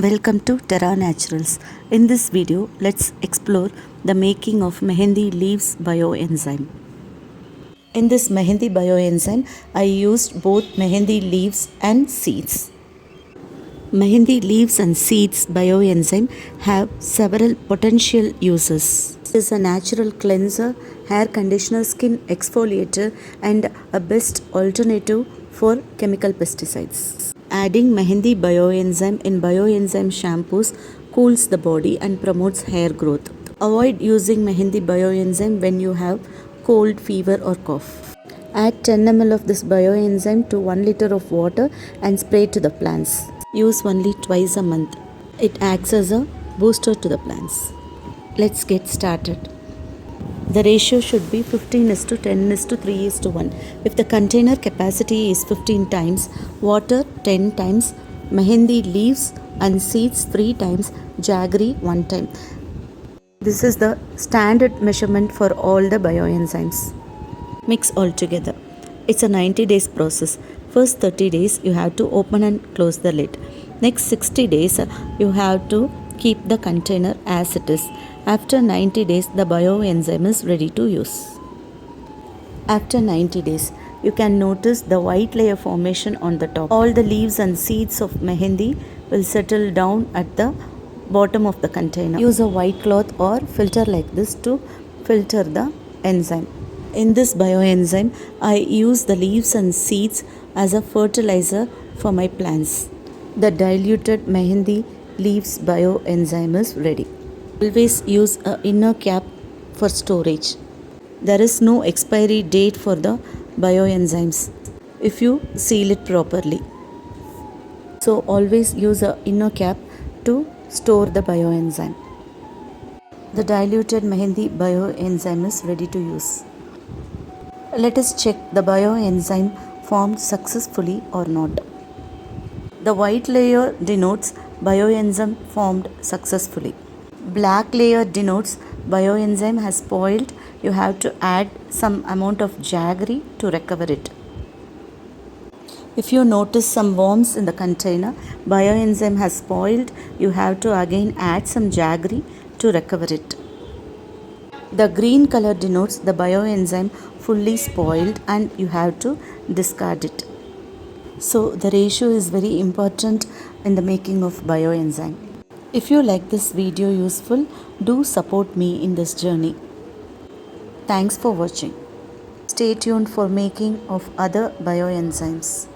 Welcome to Terra Naturals. In this video, let's explore the making of Mehandi leaves bioenzyme. In this Mehandi bioenzyme, I used both Mehandi leaves and seeds. Mehandi leaves and seeds bioenzyme have several potential uses. It is a natural cleanser, hair conditioner, skin exfoliator, and a best alternative for chemical pesticides. Adding Mehandi bioenzyme in bioenzyme shampoos cools the body and promotes hair growth. Avoid using Mehandi bioenzyme when you have cold, fever, or cough. Add 10 ml of this bioenzyme to 1 liter of water and spray to the plants. Use only twice a month. It acts as a booster to the plants. Let's get started. The ratio should be 15:10:3:1. If the container capacity is 15 times, water 10 times, Mehandi leaves and seeds 3 times, jaggery 1 time. This is the standard measurement for all the bioenzymes. Mix all together. It's a 90 days process. First 30 days you have to open and close the lid. Next 60 days you have to keep the container as it is. After 90 days the bioenzyme is ready to use. After 90 days you can notice the white layer formation on the top. All the leaves and seeds of Mehandi will settle down at the bottom of the container. Use a white cloth or filter like this to filter the enzyme. In this bioenzyme, I use the leaves and seeds as a fertilizer for my plants. The diluted Mehandi leaves bioenzyme is ready. Always use an inner cap for storage. There is no expiry date for the bioenzymes if you seal it properly. So always use an inner cap to store the bioenzyme. The diluted Mehandi bioenzyme is ready to use. Let us check the bioenzyme formed successfully or not. The white layer denotes bioenzyme formed successfully. Black layer denotes bioenzyme has spoiled. You have to add some amount of jaggery to recover it. If you notice some worms in the container, bioenzyme has spoiled. You have to again add some jaggery to recover it. The green color denotes the bioenzyme fully spoiled and you have to discard it. So the ratio is very important in the making of bioenzyme. If you like this video useful, do support me in this journey. Thanks for watching. Stay tuned for making of other bioenzymes.